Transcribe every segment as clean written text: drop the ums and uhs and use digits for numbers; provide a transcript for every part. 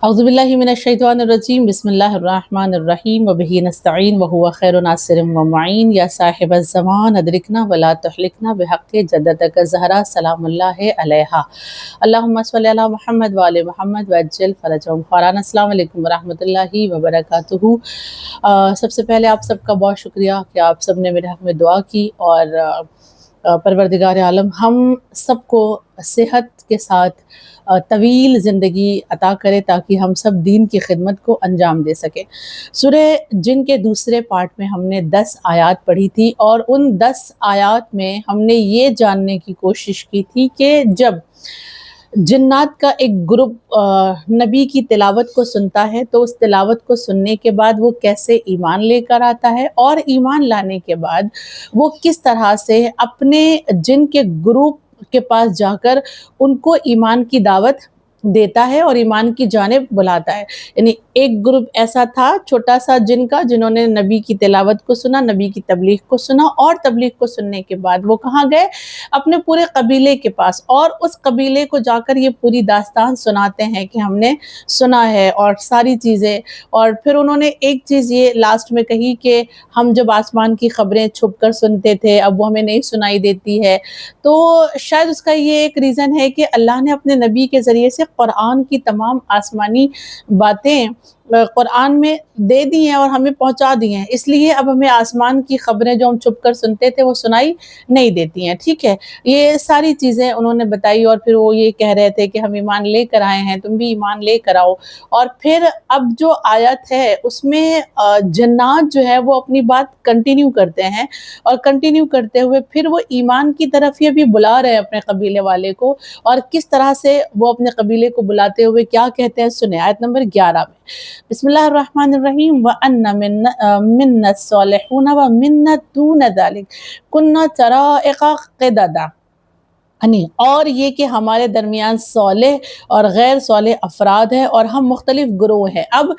اعوذ باللہ من الشیطان الرجیم بسم اللہ الرحمن الرحیم وبہ نستعین وہو خیر ناصر و معین یا صاحب الزمان ادرکنا ولا تہلکنا بحق جدتک الزہرا سلام اللہ علیہا اللہم صلی علی محمد وآل محمد وعجل فرجہم خواران۔ السلام علیکم ورحمۃ اللہ وبرکاتہ۔ سب سے پہلے آپ سب کا بہت شکریہ کہ آپ سب نے میرے حق میں دعا کی، اور پروردگار عالم ہم سب کو صحت کے ساتھ طویل زندگی عطا کرے تاکہ ہم سب دین کی خدمت کو انجام دے سکیں۔ سورہ جن کے دوسرے پارٹ میں ہم نے 10 آیات پڑھی تھی، اور ان 10 آیات میں ہم نے یہ جاننے کی کوشش کی تھی کہ جب جنات کا ایک گروپ نبی کی تلاوت کو سنتا ہے تو اس تلاوت کو سننے کے بعد وہ کیسے ایمان لے کر آتا ہے، اور ایمان لانے کے بعد وہ کس طرح سے اپنے جن کے گروپ کے پاس جا کر ان کو ایمان کی دعوت دیتا ہے اور ایمان کی جانب بلاتا ہے۔ یعنی ایک گروپ ایسا تھا چھوٹا سا جن کا، جنہوں نے نبی کی تلاوت کو سنا، نبی کی تبلیغ کو سنا، اور تبلیغ کو سننے کے بعد وہ کہاں گئے؟ اپنے پورے قبیلے کے پاس، اور اس قبیلے کو جا کر یہ پوری داستان سناتے ہیں کہ ہم نے سنا ہے اور ساری چیزیں۔ اور پھر انہوں نے ایک چیز یہ لاسٹ میں کہی کہ ہم جب آسمان کی خبریں چھپ کر سنتے تھے اب وہ ہمیں نہیں سنائی دیتی ہے۔ تو شاید اس کا یہ ایک ریزن ہے کہ اللہ نے اپنے نبی کے ذریعے سے قرآن کی تمام آسمانی باتیں قرآن میں دے دی ہیں اور ہمیں پہنچا دی ہیں، اس لیے اب ہمیں آسمان کی خبریں جو ہم چھپ کر سنتے تھے وہ سنائی نہیں دیتی ہیں۔ ٹھیک ہے، یہ ساری چیزیں انہوں نے بتائی، اور پھر وہ یہ کہہ رہے تھے کہ ہم ایمان لے کر آئے ہیں، تم بھی ایمان لے کر آؤ۔ اور پھر اب جو آیت ہے اس میں جنات جو ہے وہ اپنی بات کنٹینیو کرتے ہیں، اور کنٹینیو کرتے ہوئے پھر وہ ایمان کی طرف یہ بھی بلا رہے ہیں اپنے قبیلے والے کو، اور کس طرح سے وہ اپنے قبیلے کو بلاتے ہوئے کیا کہتے ہیں سنیں آیت نمبر 11 میں۔ بسم اللہ الرحمن الرحیم وَأَنَّ مِنَّا الصَّالِحُونَ وَمِنَّا دُونَ ذَلِكَ كُنَّا طَرَائِقَ قِدَدًا، یعنی اور یہ کہ ہمارے درمیان صالح اور غیر صالح افراد ہیں اور ہم مختلف گروہ ہیں۔ اب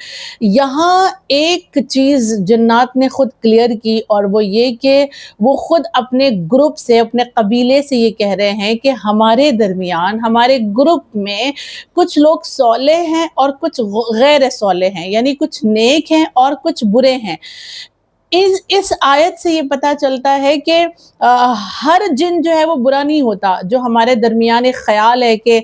یہاں ایک چیز جنات نے خود کلیئر کی، اور وہ یہ کہ وہ خود اپنے گروپ سے، اپنے قبیلے سے یہ کہہ رہے ہیں کہ ہمارے درمیان، ہمارے گروپ میں کچھ لوگ صالح ہیں اور کچھ غیر صالح ہیں، یعنی کچھ نیک ہیں اور کچھ برے ہیں۔ اس آیت سے یہ پتہ چلتا ہے کہ ہر جن جو ہے وہ برا نہیں ہوتا۔ جو ہمارے درمیان ایک خیال ہے کہ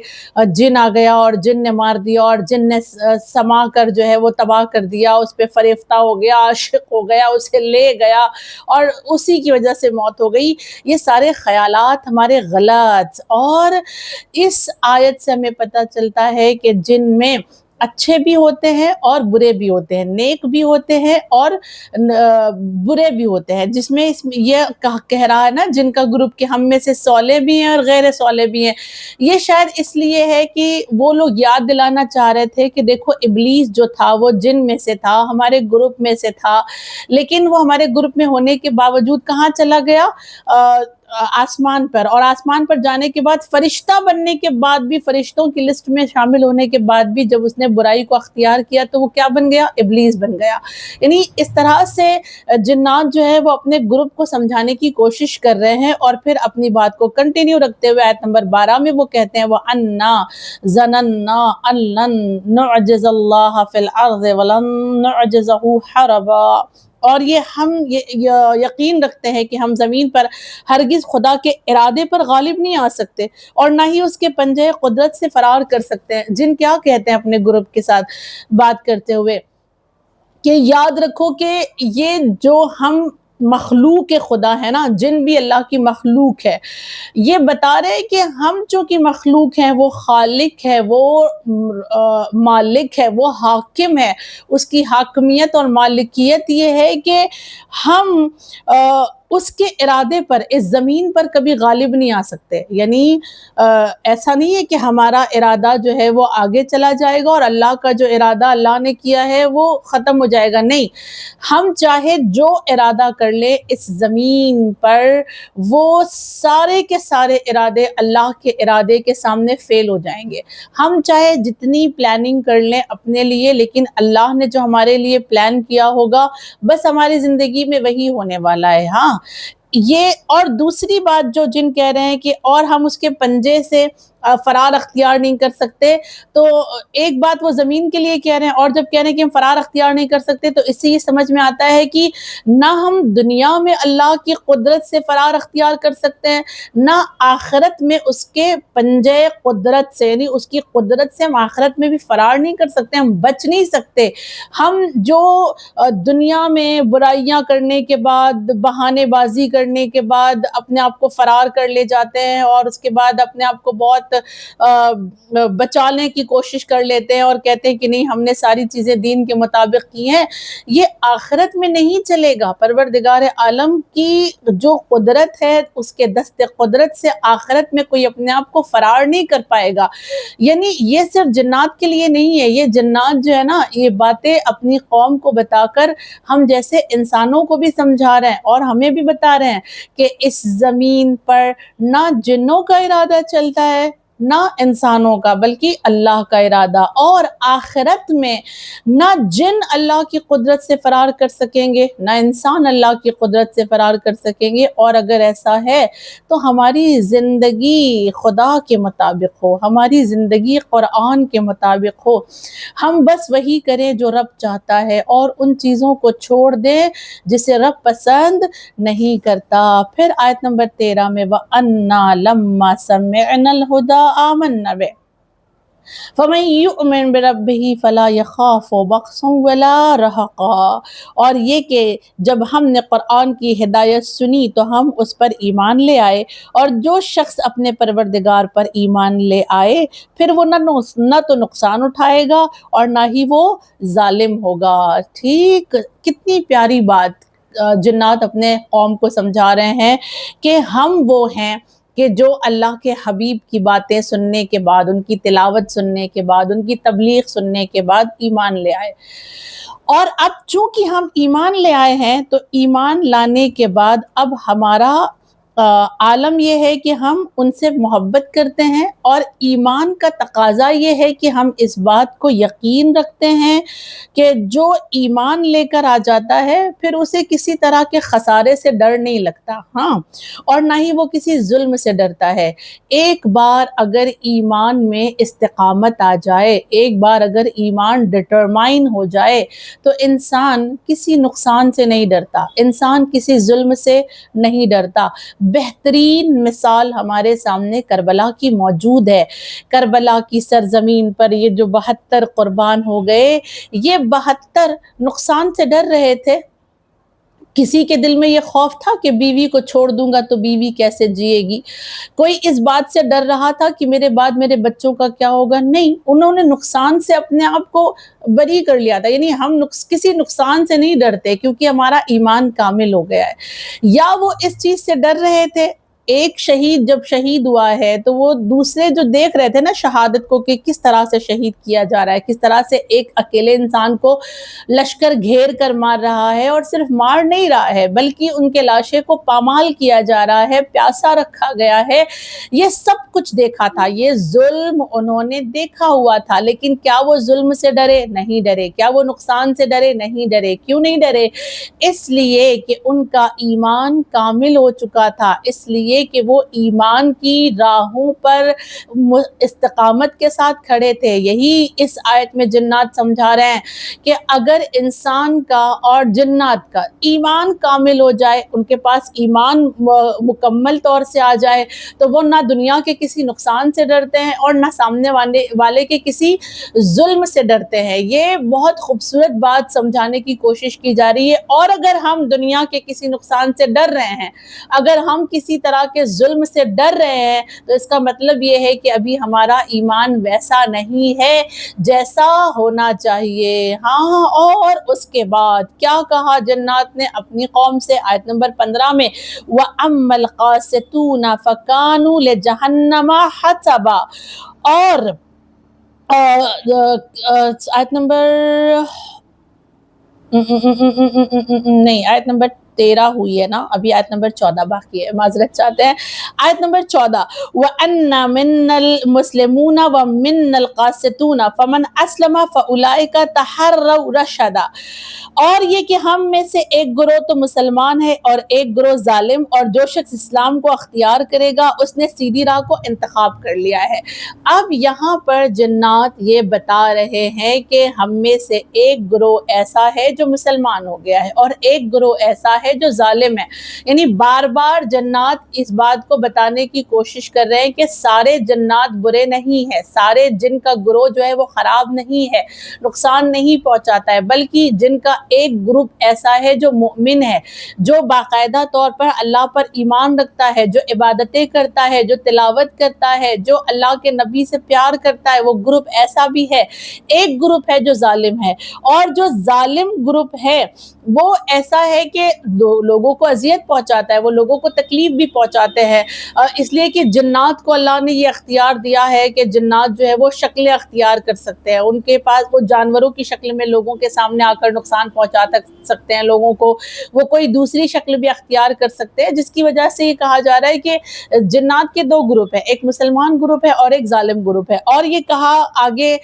جن آ گیا اور جن نے مار دیا اور جن نے سما کر جو ہے وہ تباہ کر دیا، اس پہ فریفتہ ہو گیا، عاشق ہو گیا، اسے لے گیا اور اسی کی وجہ سے موت ہو گئی، یہ سارے خیالات ہمارے غلط۔ اور اس آیت سے ہمیں پتہ چلتا ہے کہ جن میں اچھے بھی ہوتے ہیں اور برے بھی ہوتے ہیں، نیک بھی ہوتے ہیں اور برے بھی ہوتے ہیں، جس میں یہ کہہ رہا ہے نا جن کا گروپ کہ ہم میں سے صالح بھی ہیں اور غیر صالح بھی ہیں۔ یہ شاید اس لیے ہے کہ وہ لوگ یاد دلانا چاہ رہے تھے کہ دیکھو ابلیس جو تھا وہ جن میں سے تھا، ہمارے گروپ میں سے تھا، لیکن وہ ہمارے گروپ میں ہونے کے باوجود کہاں چلا گیا؟ آسمان پر، اور آسمان پر جانے کے بعد فرشتہ بننے کے بعد بھی، فرشتوں کی لسٹ میں شامل ہونے کے بعد بھی جب اس نے برائی کو اختیار کیا تو وہ کیا بن گیا؟ ابلیس بن گیا۔ یعنی اس طرح سے جنات جو ہے وہ اپنے گروپ کو سمجھانے کی کوشش کر رہے ہیں، اور پھر اپنی بات کو کنٹینیو رکھتے ہوئے آیت نمبر 12 میں وہ کہتے ہیں وَأَنَّا ظَنَنَّا أَن لَن نُعْجِزَ اللَّهَ فِي الْأَرْضِ وَلَن نُعْجِزَهُ حَرَبًا، اور یہ ہم یقین رکھتے ہیں کہ ہم زمین پر ہرگز خدا کے ارادے پر غالب نہیں آ سکتے، اور نہ ہی اس کے پنجے قدرت سے فرار کر سکتے ہیں۔ جن کیا کہتے ہیں اپنے گروپ کے ساتھ بات کرتے ہوئے کہ یاد رکھو کہ یہ جو ہم مخلوق خدا ہے نا، جن بھی اللہ کی مخلوق ہے، یہ بتا رہے کہ ہم چونکہ مخلوق ہیں، وہ خالق ہے، وہ مالک ہے، وہ حاکم ہے۔ اس کی حاکمیت اور مالکیت یہ ہے کہ ہم اس کے ارادے پر اس زمین پر کبھی غالب نہیں آ سکتے۔ یعنی ایسا نہیں ہے کہ ہمارا ارادہ جو ہے وہ آگے چلا جائے گا اور اللہ کا جو ارادہ اللہ نے کیا ہے وہ ختم ہو جائے گا، نہیں۔ ہم چاہے جو ارادہ کر لیں اس زمین پر، وہ سارے کے سارے ارادے اللہ کے ارادے کے سامنے فیل ہو جائیں گے۔ ہم چاہے جتنی پلاننگ کر لیں اپنے لیے، لیکن اللہ نے جو ہمارے لیے پلان کیا ہوگا بس ہماری زندگی میں وہی ہونے والا ہے۔ ہاں، یہ اور دوسری بات جو جن کہہ رہے ہیں کہ اور ہم اس کے پنجے سے فرار اختیار نہیں کر سکتے، تو ایک بات وہ زمین کے لیے کہہ رہے ہیں، اور جب کہہ رہے ہیں کہ ہم فرار اختیار نہیں کر سکتے تو اس سے یہ سمجھ میں آتا ہے کہ نہ ہم دنیا میں اللہ کی قدرت سے فرار اختیار کر سکتے ہیں، نہ آخرت میں اس کے پنجے قدرت سے، یعنی اس کی قدرت سے ہم آخرت میں بھی فرار نہیں کر سکتے، ہم بچ نہیں سکتے۔ ہم جو دنیا میں برائیاں کرنے کے بعد، بہانے بازی کرنے کے بعد اپنے آپ کو فرار کر لے جاتے ہیں، اور اس کے بعد اپنے آپ کو بہت بچانے کی کوشش کر لیتے ہیں اور کہتے ہیں کہ نہیں ہم نے ساری چیزیں دین کے مطابق کی ہیں، یہ آخرت میں نہیں چلے گا۔ پروردگار عالم کی جو قدرت ہے، اس کے دست قدرت سے آخرت میں کوئی اپنے آپ کو فرار نہیں کر پائے گا۔ یعنی یہ صرف جنات کے لیے نہیں ہے، یہ جنات جو ہے نا، یہ باتیں اپنی قوم کو بتا کر ہم جیسے انسانوں کو بھی سمجھا رہے ہیں اور ہمیں بھی بتا رہے ہیں کہ اس زمین پر نہ جنوں کا ارادہ چلتا ہے نہ انسانوں کا، بلکہ اللہ کا ارادہ، اور آخرت میں نہ جن اللہ کی قدرت سے فرار کر سکیں گے نہ انسان اللہ کی قدرت سے فرار کر سکیں گے۔ اور اگر ایسا ہے تو ہماری زندگی خدا کے مطابق ہو، ہماری زندگی قرآن کے مطابق ہو، ہم بس وہی کریں جو رب چاہتا ہے اور ان چیزوں کو چھوڑ دیں جسے رب پسند نہیں کرتا۔ پھر آیت نمبر 13 میں وَأَنَّا لَمَّا سَمِعْنَا الْهُدَىٰ آمَنَّا بِهِ فَمَن يُؤْمِن بِرَبِّهِ فَلَا يَخَافُ بَخْسًا وَلَا رَهَقًا، اور یہ کہ جب ہم نے قرآن کی ہدایت سنی تو ہم اس پر ایمان لے آئے، اور جو شخص اپنے پروردگار پر ایمان لے آئے پھر وہ نہ تو نقصان اٹھائے گا اور نہ ہی وہ ظالم ہوگا۔ ٹھیک، کتنی پیاری بات جنات اپنے قوم کو سمجھا رہے ہیں کہ ہم وہ ہیں کہ جو اللہ کے حبیب کی باتیں سننے کے بعد، ان کی تلاوت سننے کے بعد، ان کی تبلیغ سننے کے بعد ایمان لے آئے۔ اور اب چونکہ ہم ایمان لے آئے ہیں تو ایمان لانے کے بعد اب ہمارا عالم یہ ہے کہ ہم ان سے محبت کرتے ہیں، اور ایمان کا تقاضا یہ ہے کہ ہم اس بات کو یقین رکھتے ہیں کہ جو ایمان لے کر آ جاتا ہے پھر اسے کسی طرح کے خسارے سے ڈر نہیں لگتا، ہاں، اور نہ ہی وہ کسی ظلم سے ڈرتا ہے۔ ایک بار اگر ایمان میں استقامت آ جائے، ایک بار اگر ایمان ڈٹرمائن ہو جائے تو انسان کسی نقصان سے نہیں ڈرتا، انسان کسی ظلم سے نہیں ڈرتا۔ بہترین مثال ہمارے سامنے کربلا کی موجود ہے۔ کربلا کی سرزمین پر یہ جو 72 قربان ہو گئے، یہ 72 نقصان سے ڈر رہے تھے۔ کسی کے دل میں یہ خوف تھا کہ بیوی کو چھوڑ دوں گا تو بیوی کیسے جیے گی؟ کوئی اس بات سے ڈر رہا تھا کہ میرے بعد میرے بچوں کا کیا ہوگا؟ نہیں، انہوں نے نقصان سے اپنے آپ کو بری کر لیا تھا۔ یعنی ہم کسی نقصان سے نہیں ڈرتے کیونکہ ہمارا ایمان کامل ہو گیا ہے۔ یا وہ اس چیز سے ڈر رہے تھے، ایک شہید جب شہید ہوا ہے تو وہ دوسرے جو دیکھ رہے تھے نا شہادت کو کہ کس طرح سے شہید کیا جا رہا ہے، کس طرح سے ایک اکیلے انسان کو لشکر گھیر کر مار رہا ہے، اور صرف مار نہیں رہا ہے بلکہ ان کے لاشیں کو پامال کیا جا رہا ہے، پیاسا رکھا گیا ہے، یہ سب کچھ دیکھا تھا، یہ ظلم انہوں نے دیکھا ہوا تھا۔ لیکن کیا وہ ظلم سے ڈرے؟ نہیں ڈرے۔ کیا وہ نقصان سے ڈرے؟ نہیں ڈرے۔ کیوں نہیں ڈرے؟ اس لیے کہ ان کا ایمان کامل ہو چکا تھا، اس لیے کہ وہ ایمان کی راہوں پر استقامت کے ساتھ کھڑے تھے۔ یہی اس آیت میں جنات سمجھا رہے ہیں کہ اگر انسان کا اور جنات کا ایمان کامل ہو جائے، ان کے پاس ایمان مکمل طور سے آ جائے تو وہ نہ دنیا کے کسی نقصان سے ڈرتے ہیں اور نہ سامنے والے کے کسی ظلم سے ڈرتے ہیں۔ یہ بہت خوبصورت بات سمجھانے کی کوشش کی جا رہی ہے۔ اور اگر ہم دنیا کے کسی نقصان سے ڈر رہے ہیں، اگر ہم کسی طرح کے ظلم سے ڈر رہے ہیں، تو اس کا مطلب یہ ہے کہ ابھی ہمارا ایمان ویسا نہیں ہے جیسا ہونا چاہیے۔ ہاں، اور اس کے بعد کیا کہا جنات نے اپنی قوم سے؟ آیت نمبر 15 میں وَأَمَّا الْقَاسِطُونَ فَكَانُوا لِجَهَنَّمَ حَطَبًا، اور آیت نمبر نہیں، آیت نمبر 13 ہوئی ہے نا, ابھی آیت نمبر 14 باقی ہے, معذرت چاہتے ہیں. آیت نمبر 14, وَأَنَّ مِنَّ الْمُسْلِمُونَ وَمِنَّ الْقَاسِطُونَ فَمَنْ أَسْلَمَ فَأُولَئِكَ تَحَرَّوْا رَشَدًا. اور یہ کہ ہم میں سے ایک گروہ تو مسلمان ہے اور ایک گروہ ظالم, اور جو شخص اسلام کو اختیار کرے گا اس نے سیدھی راہ کو انتخاب کر لیا ہے. اب یہاں پر جنات یہ بتا رہے ہیں کہ ہم میں سے ایک گروہ ایسا ہے جو مسلمان ہو گیا ہے اور ایک گروہ ایسا ہے جو ظالم ہے. یعنی بار بار جنات اس بات کو بتانے کی کوشش کر رہے ہیں کہ سارے جنات برے نہیں ہیں, سارے جن کا گروہ جو ہے وہ خراب نہیں ہے, نقصان نہیں پہنچاتا ہے, بلکہ جن کا ایک گروپ ایسا ہے جو مومن ہے, جو باقاعدہ طور پر اللہ پر ایمان رکھتا ہے, جو عبادتیں کرتا ہے, جو تلاوت کرتا ہے, جو اللہ کے نبی سے پیار کرتا ہے, وہ گروپ ایسا بھی ہے. ایک گروپ ہے جو ظالم ہے, اور جو ظالم گروپ ہے وہ ایسا ہے کہ لوگوں کو اذیت پہنچاتا ہے, وہ لوگوں کو تکلیف بھی پہنچاتے ہیں, اس لیے کہ جنات کو اللہ نے یہ اختیار دیا ہے کہ جنات جو ہے وہ شکلیں اختیار کر سکتے ہیں, ان کے پاس وہ جانوروں کی شکل میں لوگوں کے سامنے آ کر نقصان پہنچا سکتے ہیں لوگوں کو, وہ کوئی دوسری شکل بھی اختیار کر سکتے ہیں, جس کی وجہ سے یہ کہا جا رہا ہے کہ جنات کے دو گروپ ہیں, ایک مسلمان گروپ ہے اور ایک ظالم گروپ ہے. اور یہ کہا آگے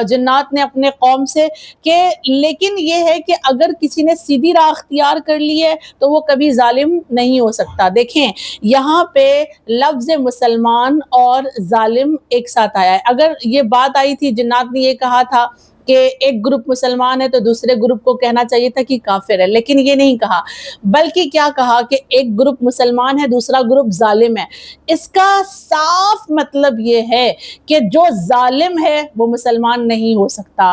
جنات نے اپنے قوم سے کہ لیکن یہ ہے کہ اگر کسی نے سیدھی راہ اختیار کر لی ہے تو وہ کبھی ظالم نہیں ہو سکتا. دیکھیں یہاں پہ لفظ مسلمان اور ظالم ایک ساتھ آیا ہے. اگر یہ بات آئی تھی, جنات نے یہ کہا تھا کہ ایک گروپ مسلمان ہے تو دوسرے گروپ کو کہنا چاہیے تھا کہ کافر ہے, لیکن یہ نہیں کہا, بلکہ کیا کہا کہ ایک گروپ مسلمان ہے دوسرا گروپ ظالم ہے. اس کا صاف مطلب یہ ہے کہ جو ظالم ہے وہ مسلمان نہیں ہو سکتا.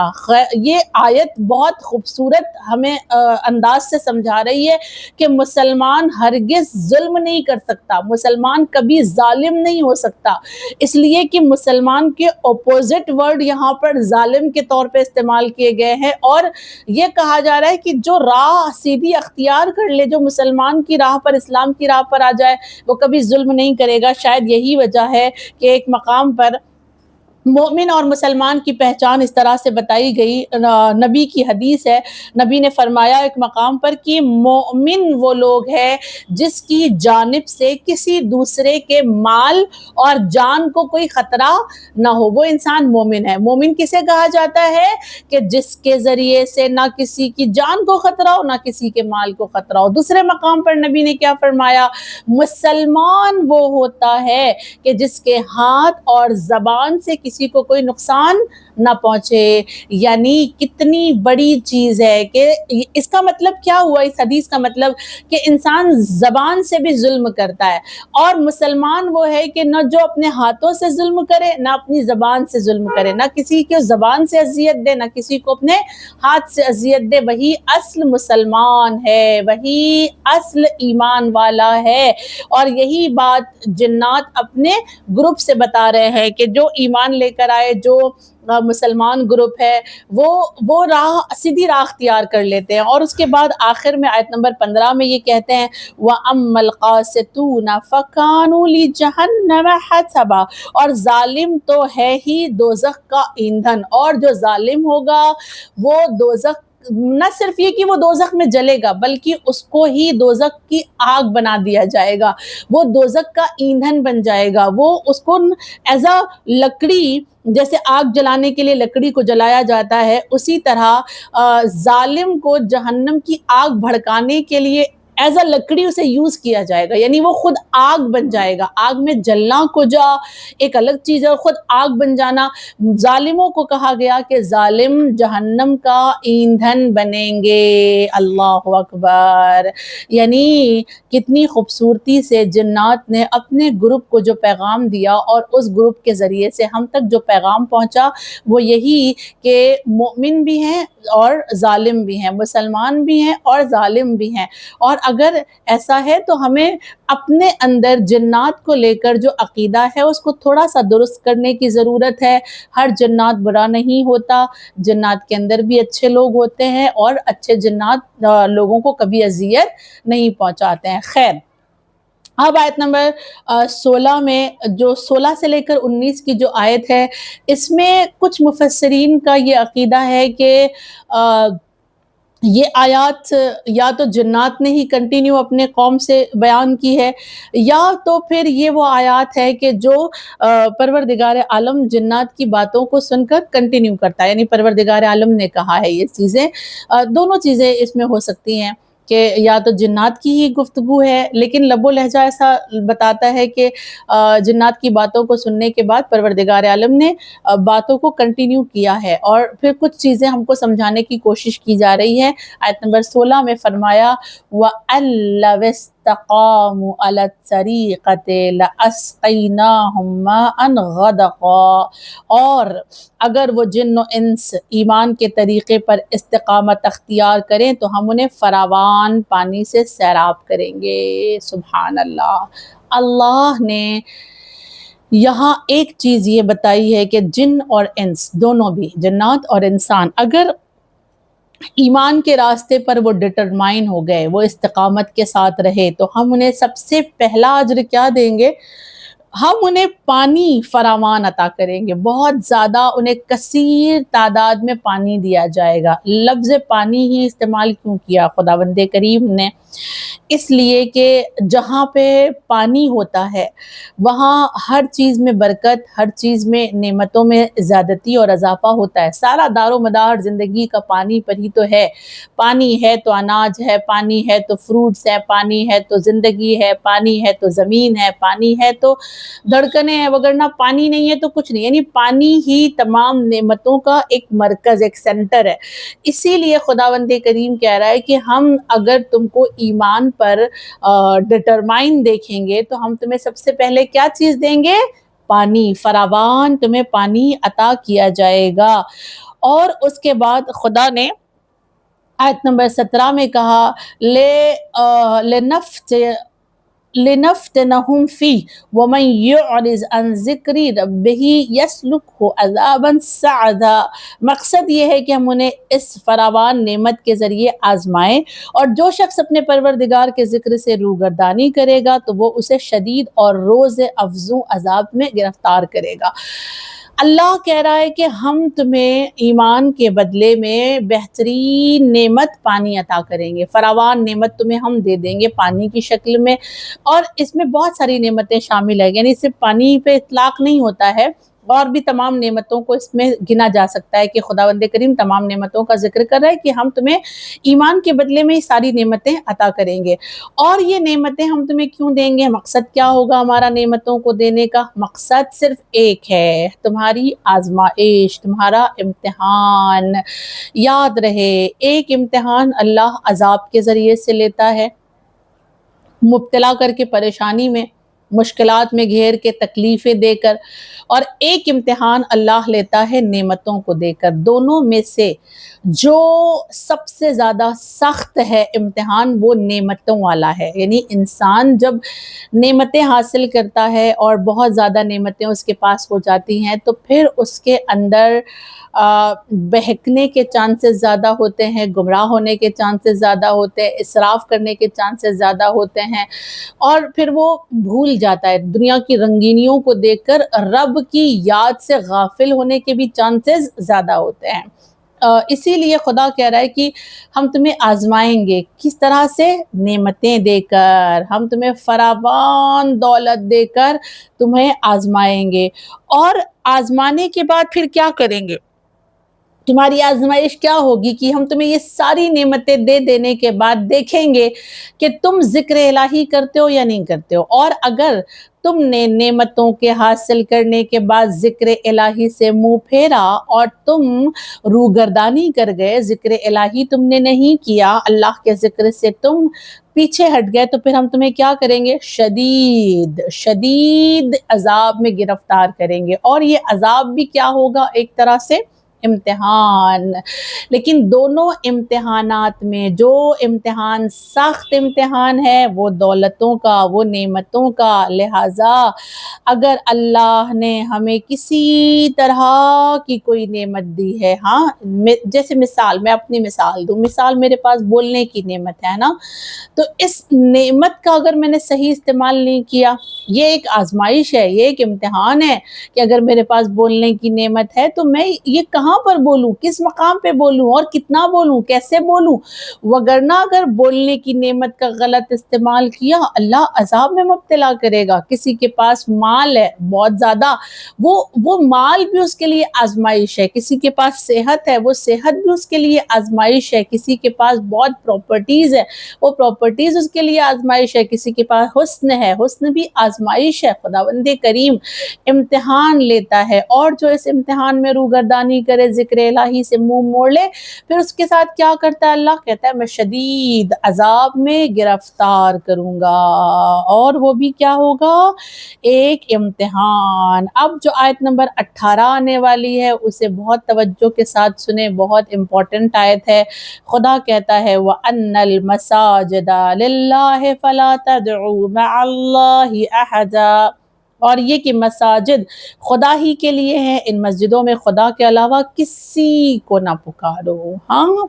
یہ آیت بہت خوبصورت ہمیں انداز سے سمجھا رہی ہے کہ مسلمان ہرگز ظلم نہیں کر سکتا, مسلمان کبھی ظالم نہیں ہو سکتا, اس لیے کہ مسلمان کے اپوزٹ ورڈ یہاں پر ظالم کے طور پہ استعمال کیے گئے ہیں. اور یہ کہا جا رہا ہے کہ جو راہ سیدھی اختیار کر لے, جو مسلمان کی راہ پر, اسلام کی راہ پر آ جائے, وہ کبھی ظلم نہیں کرے گا. شاید یہی وجہ ہے کہ ایک مقام پر مومن اور مسلمان کی پہچان اس طرح سے بتائی گئی. نبی کی حدیث ہے, نبی نے فرمایا ایک مقام پر کہ مومن وہ لوگ ہیں جس کی جانب سے کسی دوسرے کے مال اور جان کو کوئی خطرہ نہ ہو, وہ انسان مومن ہے. مومن کسے کہا جاتا ہے کہ جس کے ذریعے سے نہ کسی کی جان کو خطرہ ہو نہ کسی کے مال کو خطرہ ہو. دوسرے مقام پر نبی نے کیا فرمایا, مسلمان وہ ہوتا ہے کہ جس کے ہاتھ اور زبان سے کسی کو کوئی نقصان نہ پہنچے. یعنی کتنی بڑی چیز ہے کہ اس کا مطلب کیا ہوا, اس حدیث کا مطلب کہ انسان زبان سے بھی ظلم کرتا ہے, اور مسلمان وہ ہے کہ نہ جو اپنے ہاتھوں سے ظلم کرے نہ اپنی زبان سے ظلم کرے, نہ کسی کو زبان سے اذیت دے نہ کسی کو اپنے ہاتھ سے اذیت دے. وہی اصل مسلمان ہے, وہی اصل ایمان والا ہے. اور یہی بات جنات اپنے گروپ سے بتا رہے ہیں کہ جو ایمان لے کر آئے, جو مسلمان گروپ ہے, وہ راہ سیدھی راہ اختیار کر لیتے ہیں. اور اس کے بعد آخر میں آیت نمبر 15 میں یہ کہتے ہیں وَأَمَّا الْقَاسِطُونَ فَكَانُوا لِجَهَنَّمَ حَطَبًا, اور ظالم تو ہے ہی دوزخ کا ایندھن, اور جو ظالم ہوگا وہ دوزخ, نہ صرف یہ کہ وہ دوزخ میں جلے گا بلکہ اس کو ہی دوزخ کی آگ بنا دیا جائے گا, وہ دوزخ کا ایندھن بن جائے گا. وہ اس کو ایز اے لکڑی, جیسے آگ جلانے کے لیے لکڑی کو جلایا جاتا ہے, اسی طرح ظالم کو جہنم کی آگ بھڑکانے کے لیے ایز اے لکڑی اسے یوز کیا جائے گا. یعنی وہ خود آگ بن جائے گا. آگ میں جلنا کجا ایک الگ چیز ہے, اور خود آگ بن جانا. ظالموں کو کہا گیا کہ ظالم جہنم کا ایندھن بنیں گے. اللہ اکبر. یعنی کتنی خوبصورتی سے جنات نے اپنے گروپ کو جو پیغام دیا, اور اس گروپ کے ذریعے سے ہم تک جو پیغام پہنچا وہ یہی کہ مومن بھی ہیں اور ظالم بھی ہیں, مسلمان بھی ہیں اور ظالم بھی ہیں. اور اگر ایسا ہے تو ہمیں اپنے اندر جنات کو لے کر جو عقیدہ ہے اس کو تھوڑا سا درست کرنے کی ضرورت ہے. ہر جنات برا نہیں ہوتا, جنات کے اندر بھی اچھے لوگ ہوتے ہیں, اور اچھے جنات لوگوں کو کبھی اذیت نہیں پہنچاتے ہیں. خیر, اب آیت نمبر 16 میں, جو 16 سے لے کر 19 کی جو آیت ہے, اس میں کچھ مفسرین کا یہ عقیدہ ہے کہ یہ آیات یا تو جنات نے ہی کنٹینیو اپنے قوم سے بیان کی ہے، یا تو پھر یہ وہ آیات ہے کہ جو پروردگار عالم جنات کی باتوں کو سن کر کنٹینیو کرتا ہے، یعنی پروردگار عالم نے کہا ہے یہ چیزیں، دونوں چیزیں اس میں ہو سکتی ہیں کہ یا تو جنات کی ہی گفتگو ہے، لیکن لب و لہجہ ایسا بتاتا ہے کہ جنات کی باتوں کو سننے کے بعد پروردگار عالم نے باتوں کو کنٹینیو کیا ہے، اور پھر کچھ چیزیں ہم کو سمجھانے کی کوشش کی جا رہی ہے۔ آیت نمبر 16 میں فرمایا وَأَن لَوِ اسْتَقَامُوا عَلَى الطَّرِيقَةِ لَأَسْقَيْنَاهُم مَاءً غَدَقًا، اور اگر وہ جن و انس ایمان کے طریقے پر استقامت اختیار کریں تو ہم انہیں فراوان پانی سے سیراب کریں گے۔ سبحان اللہ۔ اللہ نے یہاں ایک چیز یہ بتائی ہے کہ جن اور انس دونوں بھی، جنات اور انسان، اگر ایمان کے راستے پر وہ ڈٹرمائن ہو گئے، وہ استقامت کے ساتھ رہے، تو ہم انہیں سب سے پہلا اجر کیا دیں گے؟ ہم انہیں پانی فراوان عطا کریں گے، بہت زیادہ انہیں کثیر تعداد میں پانی دیا جائے گا۔ لفظ پانی ہی استعمال کیوں کیا خداوند کریم نے؟ اس لیے کہ جہاں پہ پانی ہوتا ہے وہاں ہر چیز میں برکت، ہر چیز میں نعمتوں میں زیادتی اور اضافہ ہوتا ہے۔ سارا دار و مدار زندگی کا پانی پر ہی تو ہے۔ پانی ہے تو اناج ہے، پانی ہے تو فروٹس ہے، پانی ہے تو زندگی ہے، پانی ہے تو زمین ہے، پانی ہے تو دھڑکنیں ہیں، وگرنہ پانی نہیں ہے تو کچھ نہیں، یعنی پانی ہی تمام نعمتوں کا ایک مرکز، ایک سینٹر ہے۔ اسی لیے خداوند کریم کہہ رہا ہے کہ ہم اگر تم کو ایمان پر ڈٹرمائن دیکھیں گے تو ہم تمہیں سب سے پہلے کیا چیز دیں گے؟ پانی، فراوان تمہیں پانی عطا کیا جائے گا۔ اور اس کے بعد خدا نے آیت نمبر 17 میں کہا لِنَفْتِنَهُمْ فِيهِ وَمَنْ يُعْرِضْ عَنْ ذِكْرِ رَبِّهِ يَسْلُكْهُ عَذَابًا صَعَدًا۔ مقصد یہ ہے کہ ہم انہیں اس فراوان نعمت کے ذریعے آزمائیں، اور جو شخص اپنے پروردگار کے ذکر سے روگردانی کرے گا تو وہ اسے شدید اور روز افزوں عذاب میں گرفتار کرے گا۔ اللہ کہہ رہا ہے کہ ہم تمہیں ایمان کے بدلے میں بہترین نعمت پانی عطا کریں گے، فراوان نعمت تمہیں ہم دے دیں گے پانی کی شکل میں، اور اس میں بہت ساری نعمتیں شامل ہیں، یعنی صرف پانی پہ اطلاق نہیں ہوتا ہے، اور بھی تمام نعمتوں کو اس میں گنا جا سکتا ہے کہ خداوند کریم تمام نعمتوں کا ذکر کر رہا ہے کہ ہم تمہیں ایمان کے بدلے میں یہ ساری نعمتیں عطا کریں گے۔ اور یہ نعمتیں ہم تمہیں کیوں دیں گے؟ مقصد کیا ہوگا ہمارا نعمتوں کو دینے کا؟ مقصد صرف ایک ہے، تمہاری آزمائش، تمہارا امتحان۔ یاد رہے ایک امتحان اللہ عذاب کے ذریعے سے لیتا ہے، مبتلا کر کے پریشانی میں، مشکلات میں گھیر کے، تکلیفیں دے کر، اور ایک امتحان اللہ لیتا ہے نعمتوں کو دے کر۔ دونوں میں سے جو سب سے زیادہ سخت ہے امتحان وہ نعمتوں والا ہے، یعنی انسان جب نعمتیں حاصل کرتا ہے اور بہت زیادہ نعمتیں اس کے پاس ہو جاتی ہیں تو پھر اس کے اندر بہکنے کے چانسز زیادہ ہوتے ہیں، گمراہ ہونے کے چانسز زیادہ ہوتے ہیں، اسراف کرنے کے چانسز زیادہ ہوتے ہیں، اور پھر وہ بھول جاتا ہے دنیا کی رنگینیوں کو دیکھ کر، رب کی یاد سے غافل ہونے کے بھی چانسز زیادہ ہوتے ہیں۔ اسی لیے خدا کہہ رہا ہے کہ ہم تمہیں آزمائیں گے، کس طرح سے؟ نعمتیں دے کر، ہم تمہیں فراوان دولت دے کر تمہیں آزمائیں گے، اور آزمانے کے بعد پھر کیا کریں گے؟ تمہاری آزمائش کیا ہوگی کہ ہم تمہیں یہ ساری نعمتیں دے دینے کے بعد دیکھیں گے کہ تم ذکر الہی کرتے ہو یا نہیں کرتے ہو، اور اگر تم نے نعمتوں کے حاصل کرنے کے بعد ذکر الہی سے منہ پھیرا اور تم روگردانی کر گئے، ذکر الہی تم نے نہیں کیا، اللہ کے ذکر سے تم پیچھے ہٹ گئے، تو پھر ہم تمہیں کیا کریں گے؟ شدید شدید عذاب میں گرفتار کریں گے، اور یہ عذاب بھی کیا ہوگا؟ ایک طرح سے امتحان۔ لیکن دونوں امتحانات میں جو امتحان سخت امتحان ہے وہ دولتوں کا، وہ نعمتوں کا، لہٰذا اگر اللہ نے ہمیں کسی طرح کی کوئی نعمت دی ہے، ہاں جیسے مثال، میں اپنی مثال دوں، مثال میرے پاس بولنے کی نعمت ہے نا، تو اس نعمت کا اگر میں نے صحیح استعمال نہیں کیا، یہ ایک آزمائش ہے، یہ ایک امتحان ہے کہ اگر میرے پاس بولنے کی نعمت ہے تو میں یہ کہاں کہاں پر بولوں، کس مقام پہ بولوں، اور کتنا بولوں، کیسے بولوں، وگرنہ اگر بولنے کی نعمت کا غلط استعمال کیا اللہ عذاب میں مبتلا کرے گا۔ کسی کے پاس مال ہے بہت زیادہ، وہ مال بھی اس کے لیے آزمائش ہے، کسی کے پاس صحت ہے، وہ صحت بھی اس کے لیے آزمائش ہے، کسی کے پاس بہت پراپرٹیز ہے، وہ پراپرٹیز اس کے لیے آزمائش ہے، کسی کے پاس حسن ہے، حسن بھی آزمائش ہے۔ خداوند کریم امتحان لیتا ہے، اور جو اس امتحان میں روگردانی کرے، ذکر الہی سے منہ موڑ لے، پھر اس کے ساتھ کیا کرتا ہے اللہ؟ کہتا ہے میں شدید عذاب میں گرفتار کروں گا، اور وہ بھی کیا ہوگا؟ ایک امتحان۔ اب جو آیت نمبر 18 آنے والی ہے اسے بہت توجہ کے ساتھ سنیں، بہت امپورٹنٹ آیت ہے۔ خدا کہتا ہے وَأَنَّ الْمَسَاجِدَ لِلَّهِ فَلَا تَدْعُوا مَعَ اللَّهِ أَحَدًا، اور یہ کہ مساجد خدا ہی کے لیے ہیں، ان مسجدوں میں خدا کے علاوہ کسی کو نہ پکارو۔ ہاں،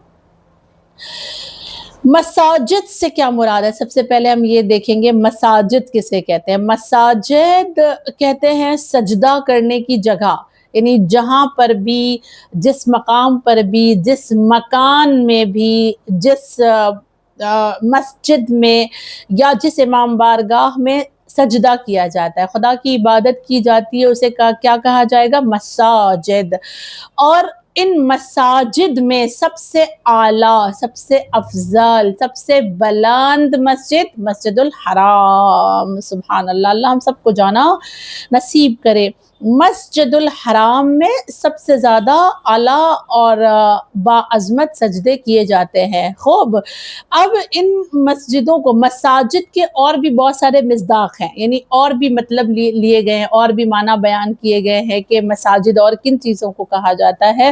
مساجد سے کیا مراد ہے؟ سب سے پہلے ہم یہ دیکھیں گے مساجد کسے کہتے ہیں۔ مساجد کہتے ہیں سجدہ کرنے کی جگہ، یعنی جہاں پر بھی، جس مقام پر بھی، جس مکان میں بھی، جس مسجد میں یا جس امام بارگاہ میں سجدہ کیا جاتا ہے، خدا کی عبادت کی جاتی ہے، اسے کیا کہا جائے گا؟ مساجد۔ اور ان مساجد میں سب سے اعلیٰ، سب سے افضل، سب سے بلند مسجد مسجد الحرام۔ سبحان اللہ، اللہ ہم سب کو جانا نصیب کرے۔ مسجد الحرام میں سب سے زیادہ اعلیٰ اور باعظمت سجدے کیے جاتے ہیں۔ خوب، اب ان مسجدوں کو، مساجد کے اور بھی بہت سارے مصداق ہیں، یعنی اور بھی مطلب لیے گئے ہیں، اور بھی معنی بیان کیے گئے ہیں کہ مساجد اور کن چیزوں کو کہا جاتا ہے۔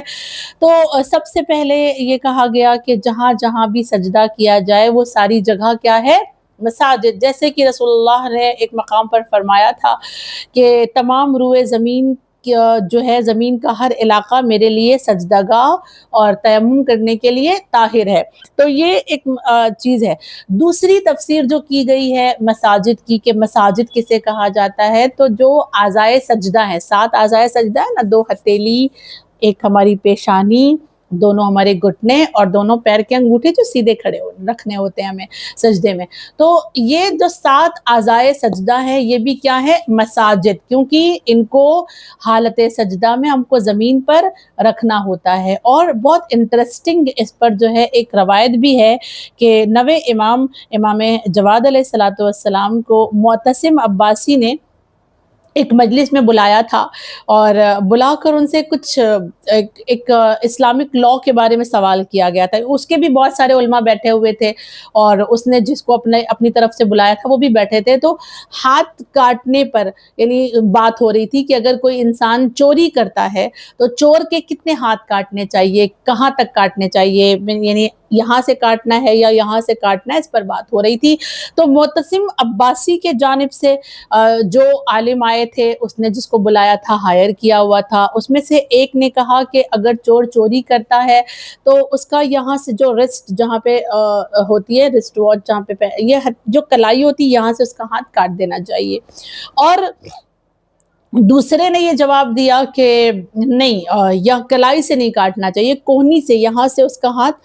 تو سب سے پہلے یہ کہا گیا کہ جہاں جہاں بھی سجدہ کیا جائے وہ ساری جگہ کیا ہے؟ مساجد۔ جیسے کہ رسول اللہ نے ایک مقام پر فرمایا تھا کہ تمام روئے زمین جو ہے، زمین کا ہر علاقہ میرے لیے سجدہ گاہ اور تیمم کرنے کے لیے طاہر ہے۔ تو یہ ایک چیز ہے۔ دوسری تفسیر جو کی گئی ہے مساجد کی کہ مساجد کسے کہا جاتا ہے، تو جو اعضائے سجدہ ہیں، 7 اعضائے سجدہ ہے نا، 2 ہتھیلی، ایک ہماری پیشانی، دونوں ہمارے گھٹنے، اور دونوں پیر کے انگوٹھے جو سیدھے کھڑے رکھنے ہوتے ہیں ہمیں سجدے میں۔ تو یہ جو 7 اعضائے سجدہ ہیں یہ بھی کیا ہے؟ مساجد، کیونکہ ان کو حالت سجدہ میں ہم کو زمین پر رکھنا ہوتا ہے۔ اور بہت انٹرسٹنگ اس پر جو ہے ایک روایت بھی ہے کہ 9 امام جواد علیہ السلام کو معتصم عباسی نے ایک مجلس میں بلایا تھا، اور بلا کر ان سے کچھ ایک اسلامک لاء کے بارے میں سوال کیا گیا تھا۔ اس کے بھی بہت سارے علماء بیٹھے ہوئے تھے، اور اس نے جس کو اپنی طرف سے بلایا تھا وہ بھی بیٹھے تھے۔ تو ہاتھ کاٹنے پر یعنی بات ہو رہی تھی کہ اگر کوئی انسان چوری کرتا ہے تو چور کے کتنے ہاتھ کاٹنے چاہیے، کہاں تک کاٹنے چاہیے، یعنی یہاں سے کاٹنا ہے یا یہاں سے کاٹنا ہے، اس پر بات ہو رہی تھی۔ تو معتصم عباسی کے جانب سے جو عالم آئے تھے، اس نے جس کو بلایا تھا، ہائر کیا ہوا تھا، اس میں سے ایک نے کہا کہ اگر چور چوری کرتا ہے تو اس کا یہاں سے جو رسٹ جہاں پہ ہوتی ہے، رسٹ واچ جہاں پہ یہ جو کلائی ہوتی ہے، یہاں سے اس کا ہاتھ کاٹ دینا چاہیے۔ اور دوسرے نے یہ جواب دیا کہ نہیں، یا کلائی سے نہیں کاٹنا چاہیے، کوہنی سے، یہاں سے اس کا ہاتھ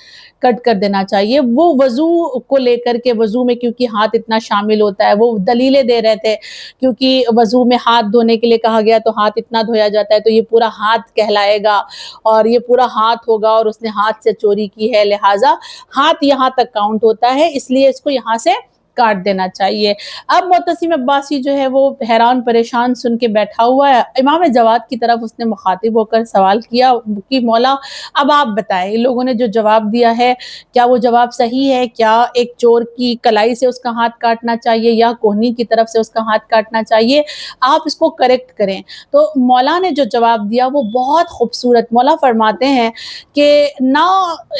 کٹ کر دینا چاہیے۔ وہ وضو کو لے کر کے، وضو میں کیونکہ ہاتھ اتنا شامل ہوتا ہے، وہ دلیلیں دے رہے تھے، کیونکہ وضو میں ہاتھ دھونے کے لیے کہا گیا تو ہاتھ اتنا دھویا جاتا ہے تو یہ پورا ہاتھ کہلائے گا، اور یہ پورا ہاتھ ہوگا، اور اس نے ہاتھ سے چوری کی ہے، لہٰذا ہاتھ یہاں تک کاؤنٹ ہوتا ہے، اس لیے اس کو یہاں سے کاٹ دینا چاہیے۔ اب معتصم عباسی جو ہے وہ حیران پریشان سن کے بیٹھا ہوا ہے۔ امام جواد کی طرف اس نے مخاطب ہو کر سوال کیا کہ مولا اب آپ بتائیں، ان لوگوں نے جو جواب دیا ہے کیا وہ جواب صحیح ہے؟ کیا ایک چور کی کلائی سے اس کا ہاتھ کاٹنا چاہیے یا کوہنی کی طرف سے اس کا ہاتھ کاٹنا چاہیے؟ آپ اس کو کریکٹ کریں۔ تو مولا نے جو جواب دیا وہ بہت خوبصورت۔ مولا فرماتے ہیں کہ نہ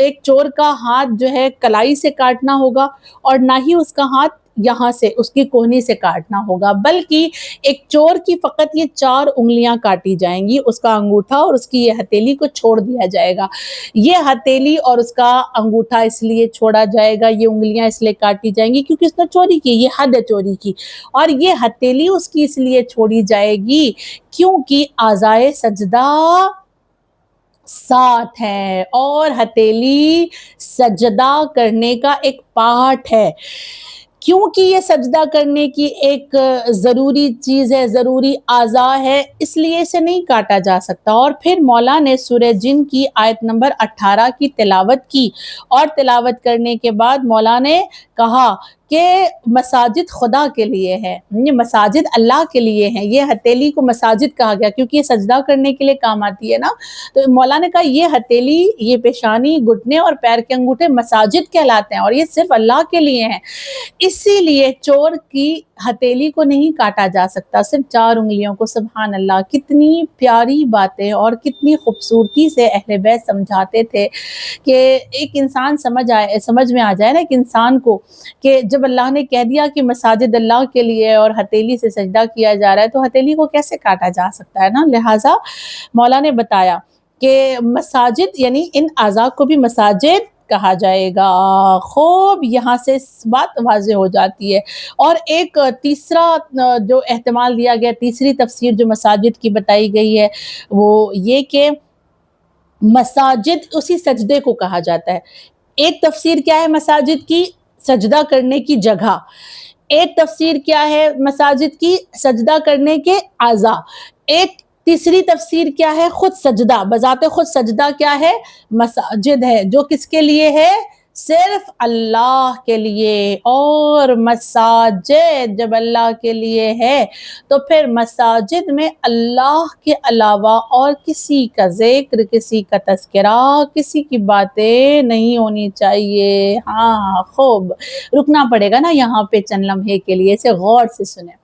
ایک چور کا ہاتھ جو ہے کلائی سے کاٹنا ہوگا، اور نہ ہی اس کا ہاتھ یہاں سے اس کی کوہنی سے کاٹنا ہوگا، بلکہ ایک چور کی فقط یہ 4 انگلیاں کاٹی جائیں گی، اس کا انگوٹھا اور اس کی یہ ہتھیلی کو چھوڑ دیا جائے گا۔ یہ ہتھیلی اور اس کا انگوٹھا اس لیے چھوڑا جائے گا، یہ انگلیاں اس لیے کاٹی جائیں گی کیونکہ اس نے چوری کی، یہ حد ہے چوری کی، اور یہ ہتھیلی اس کی اس لیے چھوڑی جائے گی کیونکہ اعضائے سجدہ ساتھ ہے، اور ہتھیلی سجدہ کرنے کا ایک پارٹ ہے۔ کیونکہ یہ سجدہ کرنے کی ایک ضروری چیز ہے، ضروری اعضاء ہے، اس لیے اسے نہیں کاٹا جا سکتا۔ اور پھر مولا نے سورہ جن کی آیت نمبر 18 کی تلاوت کی، اور تلاوت کرنے کے بعد مولا نے کہا کہ مساجد خدا کے لیے ہے، یہ مساجد اللہ کے لیے ہیں۔ یہ ہتھیلی کو مساجد کہا گیا کیونکہ یہ سجدہ کرنے کے لیے کام آتی ہے نا، تو مولا نے کہا یہ ہتھیلی، یہ پیشانی، گھٹنے اور پیر کے انگوٹھے مساجد کہلاتے ہیں، اور یہ صرف اللہ کے لیے ہیں۔ اسی لیے چور کی ہتھیلی کو نہیں کاٹا جا سکتا، صرف 4 انگلیوں کو۔ سبحان اللہ، کتنی پیاری باتیں اور کتنی خوبصورتی سے اہل بیت سمجھاتے تھے کہ ایک انسان سمجھ میں آ جائے نا ایک انسان کو، کہ جب اللہ نے کہہ دیا کہ مساجد اللہ کے لیے اور ہتھیلی سے سجدہ کیا جا رہا ہے تو ہتھیلی کو کیسے کاٹا جا سکتا ہے نا۔ لہٰذا مولا نے بتایا کہ مساجد یعنی ان اعضاء کو بھی مساجد کہا جائے گا۔ خوب، یہاں سے بات واضح ہو جاتی ہے۔ اور ایک تیسرا جو احتمال دیا گیا، تیسری تفسیر جو مساجد کی بتائی گئی ہے وہ یہ کہ مساجد اسی سجدے کو کہا جاتا ہے۔ ایک تفسیر کیا ہے مساجد کی؟ سجدہ کرنے کی جگہ۔ ایک تفسیر کیا ہے مساجد کی؟ سجدہ کرنے کے اعضاء۔ ایک تیسری تفسیر کیا ہے؟ خود سجدہ، بذات خود سجدہ کیا ہے؟ مساجد ہے، جو کس کے لیے ہے؟ صرف اللہ کے لیے۔ اور مساجد جب اللہ کے لیے ہے تو پھر مساجد میں اللہ کے علاوہ اور کسی کا ذکر، کسی کا تذکرہ، کسی کی باتیں نہیں ہونی چاہیے۔ ہاں خوب، رکنا پڑے گا نا یہاں پہ چند لمحے کے لیے، اسے غور سے سنیں۔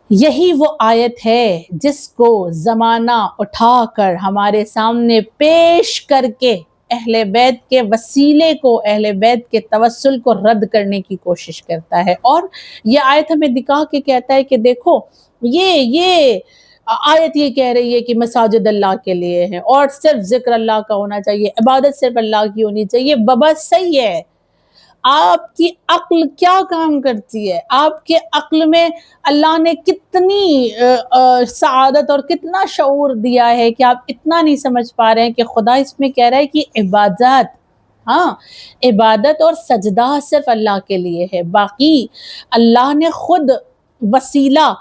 یہی وہ آیت ہے جس کو زمانہ اٹھا کر ہمارے سامنے پیش کر کے اہل بیت کے وسیلے کو، اہل بیت کے توسل کو رد کرنے کی کوشش کرتا ہے۔ اور یہ آیت ہمیں دکھا کے کہتا ہے کہ دیکھو یہ آیت یہ کہہ رہی ہے کہ مساجد اللہ کے لیے ہے اور صرف ذکر اللہ کا ہونا چاہیے، عبادت صرف اللہ کی ہونی چاہیے۔ بس صحیح ہے، آپ کی عقل کیا کام کرتی ہے؟ آپ کے عقل میں اللہ نے کتنی سعادت اور کتنا شعور دیا ہے کہ آپ اتنا نہیں سمجھ پا رہے ہیں کہ خدا اس میں کہہ رہا ہے کہ عبادت، ہاں عبادت اور سجدہ صرف اللہ کے لیے ہے، باقی اللہ نے خود وسیلہ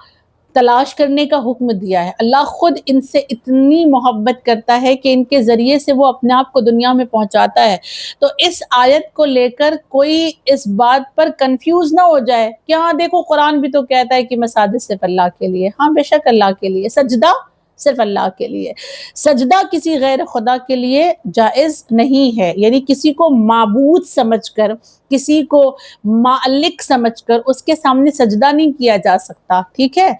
تلاش کرنے کا حکم دیا ہے۔ اللہ خود ان سے اتنی محبت کرتا ہے کہ ان کے ذریعے سے وہ اپنے آپ کو دنیا میں پہنچاتا ہے۔ تو اس آیت کو لے کر کوئی اس بات پر کنفیوز نہ ہو جائے کہ ہاں دیکھو قرآن بھی تو کہتا ہے کہ مساجد صرف اللہ کے لیے۔ ہاں بے شک اللہ کے لیے، سجدہ صرف اللہ کے لیے، سجدہ کسی غیر خدا کے لیے جائز نہیں ہے، یعنی کسی کو معبود سمجھ کر، کسی کو مالک سمجھ کر اس کے سامنے سجدہ نہیں کیا جا سکتا، ٹھیک ہے؟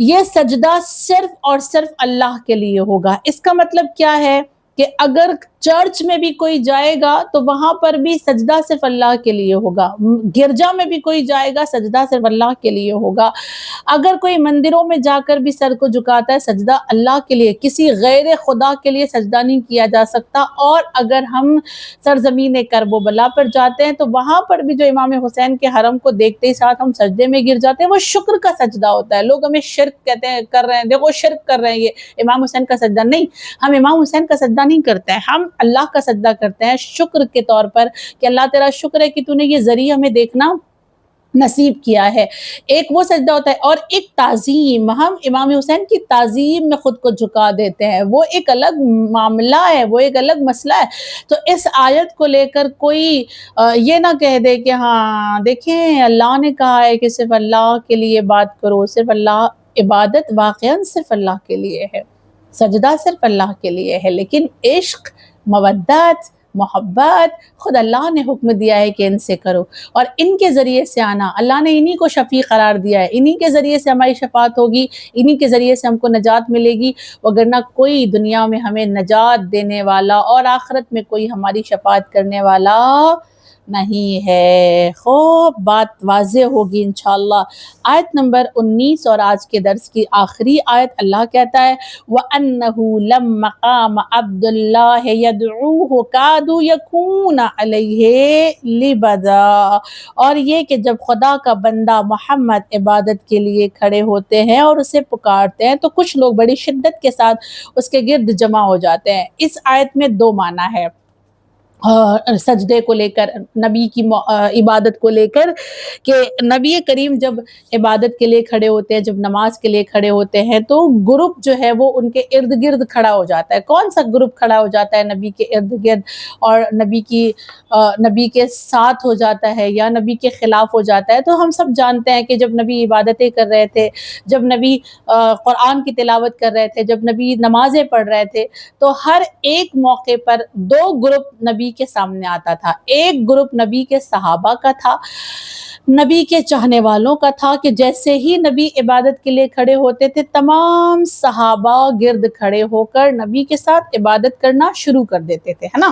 یہ سجدہ صرف اور صرف اللہ کے لیے ہوگا۔ اس کا مطلب کیا ہے کہ اگر چرچ میں بھی کوئی جائے گا تو وہاں پر بھی سجدہ صرف اللہ کے لیے ہوگا، گرجا میں بھی کوئی جائے گا سجدہ صرف اللہ کے لیے ہوگا، اگر کوئی مندروں میں جا کر بھی سر کو جھکاتا ہے سجدہ اللہ کے لیے، کسی غیر خدا کے لیے سجدہ نہیں کیا جا سکتا۔ اور اگر ہم سرزمین کرب و بلا پر جاتے ہیں تو وہاں پر بھی جو امام حسین کے حرم کو دیکھتے ہی ساتھ ہم سجدے میں گر جاتے ہیں، وہ شکر کا سجدہ ہوتا ہے۔ لوگ ہمیں شرک کہتے ہیں، کر رہے ہیں، دیکھو شرک کر رہے ہیں، یہ امام حسین کا سجدہ نہیں، ہم امام حسین کا سجدہ نہیں کرتے ہیں، ہم اللہ کا سجدہ کرتے ہیں شکر کے طور پر کہ اللہ تیرا شکر ہے کہ تو نے یہ ذریعہ ہمیں دیکھنا نصیب کیا ہے۔ ایک وہ سجدہ ہوتا ہے، اور ایک تعظیم، ہم امام حسین کی تعظیم میں خود کو جھکا دیتے ہیں، وہ ایک الگ معاملہ ہے، وہ ایک الگ مسئلہ ہے۔ تو اس آیت کو لے کر کوئی یہ نہ کہہ دے کہ ہاں دیکھیں اللہ نے کہا ہے کہ صرف اللہ کے لیے بات کرو، صرف اللہ، عبادت واقعاً صرف اللہ کے لیے ہے، سجدہ صرف اللہ کے لیے ہے، لیکن عشق، مودت، محبت خود اللہ نے حکم دیا ہے کہ ان سے کرو، اور ان کے ذریعے سے آنا، اللہ نے انہی کو شفیع قرار دیا ہے، انہی کے ذریعے سے ہماری شفاعت ہوگی، انہی کے ذریعے سے ہم کو نجات ملے گی، وگرنہ کوئی دنیا میں ہمیں نجات دینے والا اور آخرت میں کوئی ہماری شفاعت کرنے والا نہیں ہے۔ خوب بات واضح ہوگی انشاءاللہ۔ آیت نمبر 19 اور آج کے درس کی آخری آیت، اللہ کہتا ہے وَأَنَّهُ لَمَّا قَامَ عَبْدُ اللَّهِ يَدْعُوهُ كَادُوا يَكُونُونَ عَلَيْهِ لِبَدًا، اور یہ کہ جب خدا کا بندہ محمد عبادت کے لیے کھڑے ہوتے ہیں اور اسے پکارتے ہیں تو کچھ لوگ بڑی شدت کے ساتھ اس کے گرد جمع ہو جاتے ہیں۔ اس آیت میں دو معنی ہے سجدے کو لے کر، نبی کی عبادت کو لے کر، کہ نبی کریم جب عبادت کے لیے کھڑے ہوتے ہیں، جب نماز کے لیے کھڑے ہوتے ہیں تو گروپ جو ہے وہ ان کے ارد گرد کھڑا ہو جاتا ہے۔ کون سا گروپ کھڑا ہو جاتا ہے نبی کے ارد گرد اور نبی کے ساتھ ہو جاتا ہے یا نبی کے خلاف ہو جاتا ہے؟ تو ہم سب جانتے ہیں کہ جب نبی عبادتیں کر رہے تھے، جب نبی قرآن کی تلاوت کر رہے تھے، جب نبی نمازیں پڑھ رہے تھے، تو ہر ایک موقع پر دو گروپ نبی کے سامنے آتا تھا۔ ایک گروپ نبی کے صحابہ کا تھا، نبی کے چاہنے والوں کا تھا، کہ جیسے ہی نبی عبادت کے لیے کھڑے ہوتے تھے تمام صحابہ گرد کھڑے ہو کر نبی کے ساتھ عبادت کرنا شروع کر دیتے تھے، ہے نا،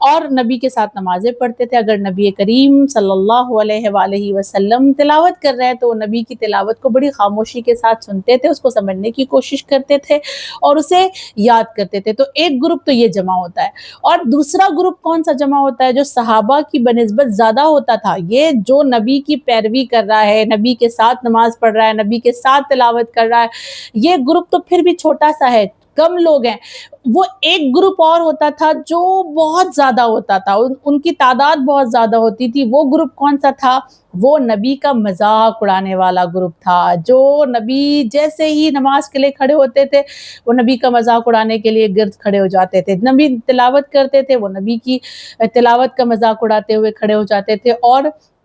اور نبی کے ساتھ نمازیں پڑھتے تھے۔ اگر نبی کریم صلی اللہ علیہ وآلہ وسلم تلاوت کر رہے ہیں تو وہ نبی کی تلاوت کو بڑی خاموشی کے ساتھ سنتے تھے، اس کو سمجھنے کی کوشش کرتے تھے اور اسے یاد کرتے تھے۔ تو ایک گروپ تو یہ جمع ہوتا ہے، اور دوسرا گروپ کون سا جمع ہوتا ہے؟ جو صحابہ کی بنسبت زیادہ ہوتا تھا، یہ جو نبی کی پیروی کر رہا ہے، نبی کے ساتھ نماز پڑھ رہا ہے، نبی کے ساتھ تلاوت کر رہا ہے، یہ گروپ تو پھر بھی چھوٹا سا ہے، کم لوگ ہیں۔ وہ ایک گروپ اور ہوتا تھا جو بہت زیادہ ہوتا تھا، ان کی تعداد بہت زیادہ ہوتی تھی۔ وہ گروپ کون سا تھا؟ وہ نبی کا مذاق اڑانے والا گروپ تھا، جو نبی جیسے ہی نماز کے لیے کھڑے ہوتے تھے وہ نبی کا مذاق اڑانے کے لیے گرد کھڑے ہو جاتے تھے، نبی تلاوت کرتے تھے وہ نبی کی تلاوت کا مذاق اڑاتے ہوئے کھڑے ہو جاتے تھے، اور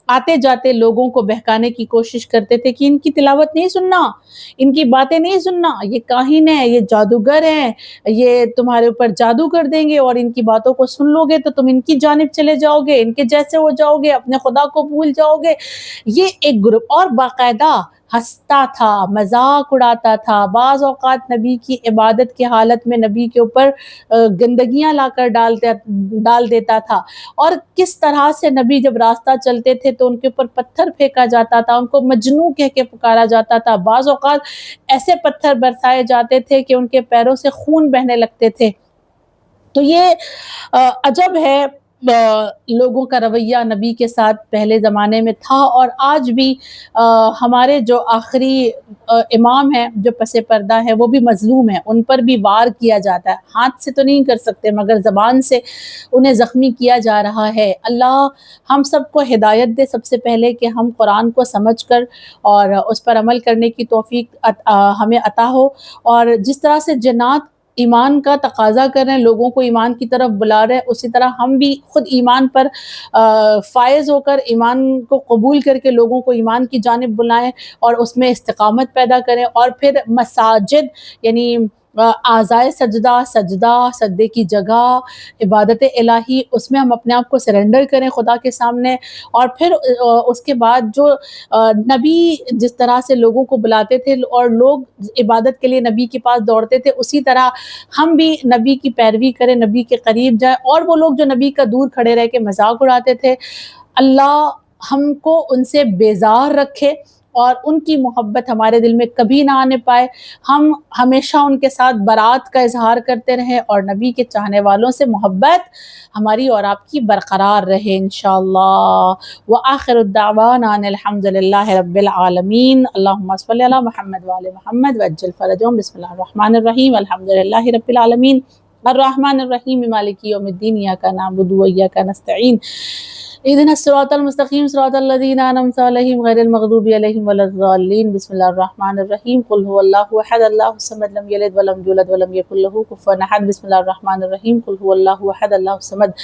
آتے جاتے لوگوں کو بہکانے کی کوشش کرتے تھے کہ ان کی تلاوت نہیں سننا، ان کی باتیں نہیں سننا، یہ کاہن ہیں، یہ جادوگر ہیں، یہ تمہارے اوپر جادو کر دیں گے، اور ان کی باتوں کو سن لو گے تو تم ان کی جانب چلے جاؤ گے، ان کے جیسے ہو جاؤ گے، اپنے خدا کو بھول جاؤ گے۔ یہ ایک گروپ، اور باقاعدہ ہنستا تھا، مذاق اڑاتا تھا، بعض اوقات نبی کی عبادت کی حالت میں نبی کے اوپر گندگیاں لا کر ڈال دیتا تھا، اور کس طرح سے نبی جب راستہ چلتے تھے تو ان کے اوپر پتھر پھینکا جاتا تھا، ان کو مجنوں کہہ کے پکارا جاتا تھا، بعض اوقات ایسے پتھر برسائے جاتے تھے کہ ان کے پیروں سے خون بہنے لگتے تھے۔ تو یہ عجب ہے لوگوں کا رویہ نبی کے ساتھ پہلے زمانے میں تھا، اور آج بھی ہمارے جو آخری امام ہیں جو پس پردہ ہے وہ بھی مظلوم ہیں، ان پر بھی وار کیا جاتا ہے، ہاتھ سے تو نہیں کر سکتے مگر زبان سے انہیں زخمی کیا جا رہا ہے۔ اللہ ہم سب کو ہدایت دے، سب سے پہلے کہ ہم قرآن کو سمجھ کر اور اس پر عمل کرنے کی توفیق ہمیں عطا ہو، اور جس طرح سے جنات ایمان کا تقاضا کر رہے ہیں، لوگوں کو ایمان کی طرف بلا رہے ہیں، اسی طرح ہم بھی خود ایمان پر فائز ہو کر ایمان کو قبول کر کے لوگوں کو ایمان کی جانب بلائیں اور اس میں استقامت پیدا کریں، اور پھر مساجد یعنی اعضائے سجدے کی جگہ عبادت الہی، اس میں ہم اپنے آپ کو سرنڈر کریں خدا کے سامنے، اور پھر اس کے بعد جو نبی جس طرح سے لوگوں کو بلاتے تھے اور لوگ عبادت کے لیے نبی کے پاس دوڑتے تھے، اسی طرح ہم بھی نبی کی پیروی کریں، نبی کے قریب جائیں، اور وہ لوگ جو نبی کا دور کھڑے رہ کے مذاق اڑاتے تھے، اللہ ہم کو ان سے بیزار رکھے اور ان کی محبت ہمارے دل میں کبھی نہ آنے پائے، ہم ہمیشہ ان کے ساتھ برات کا اظہار کرتے رہیں، اور نبی کے چاہنے والوں سے محبت ہماری اور آپ کی برقرار رہے انشاءاللہ۔ وآخر الدعوانا ان الحمد للہ رب العالمین، اللہم صلی علی محمد وعلی محمد وعجل فرجهم، بسم اللہ الرحمن الرحیم، الحمد للہ رب العالمین الرحمن الرحیم مالک یوم الدین، ایاک نعبد وایاک نستعین، اهدنا الصراط المستقیم صراط الذین انعمت علیہم غیر المغضوب علیہم ولا الضالین، بسم اللہ الرحمن الرحیم، قل هو اللہ احد اللہ الصمد لم یلد ولم یولد ولم یکن له کفوا احد، بسم اللہ الرحمن الرحیم، قل هو اللہ احد اللہ الصمد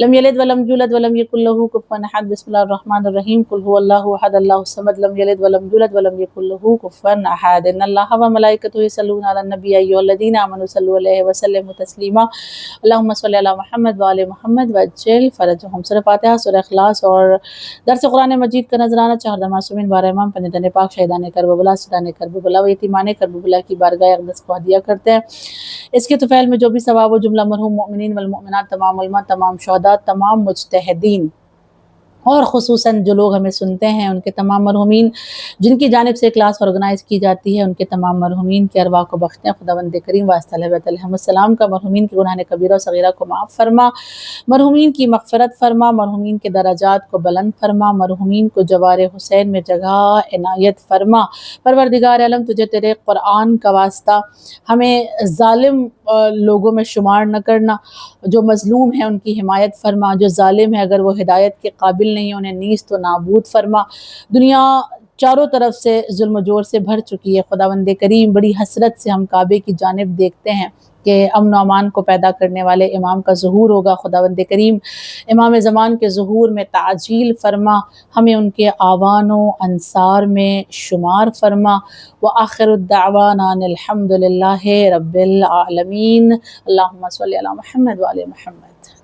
لم یلد ولم یولد ولم یکن له کفوا احد، بسم اللہ الرحمن الرحیم، قل هو اللہ احد اللہ الصمد لم یلد ولم یولد ولم یکن له کفوا احد، ان اللہ وملائکته یصلون علی النبی ایھا الذین آمنوا صلوا علیہ وسلموا تسلیما، اللہم صلی علی محمد وعلی محمد وعجل فرجهم۔ سورہ فاتحہ، سورہ اخلاص اور درس قرآن مجید کا نذرانہ چہردہ معصومین بارہ امام پنجتن پاک شہیدان کربلا، شہدان کربلا و یتیمان کربلا کی بارگاہ اقدس کو ہدیہ کرتے ہیں۔ اس کے طفیل میں جو بھی ثواب و جملہ مرحوم مؤمنین والمؤمنات، تمام علماء، تمام شہداء، تمام مجتہدین اور خصوصاً جو لوگ ہمیں سنتے ہیں ان کے تمام مرحومین جن کی جانب سے کلاس آرگنائز کی جاتی ہے ان کے تمام مرحومین کی ارواح کو بخشیں خداوند کریم واسطہ نبی علیہ السلام کا، مرحومین کے گناہ کبیرہ و صغیرہ کو معاف فرما، مرحومین کی مغفرت فرما، مرحومین کے درجات کو بلند فرما، مرحومین کو جوار حسین میں جگہ عنایت فرما۔ پروردگار عالم تجھے تیرے قرآن کا واسطہ ہمیں ظالم لوگوں میں شمار نہ کرنا، جو مظلوم ہیں ان کی حمایت فرما، جو ظالم ہے اگر وہ ہدایت کے قابل نہیں انہیں نیست و نابود فرما۔ دنیا چاروں طرف سے ظلم و جور سے بھر چکی ہے خداوند کریم، بڑی حسرت سے ہم کعبے کی جانب دیکھتے ہیں کہ امن و امان کو پیدا کرنے والے امام کا ظہور ہوگا۔ خداوند کریم امام زمان کے ظہور میں تعجیل فرما، ہمیں ان کے آوان و انصار میں شمار فرما۔ وآخر الدعوانا ان الحمد للہ رب العالمین۔ اللہم صلی علی محمد وعلی محمد۔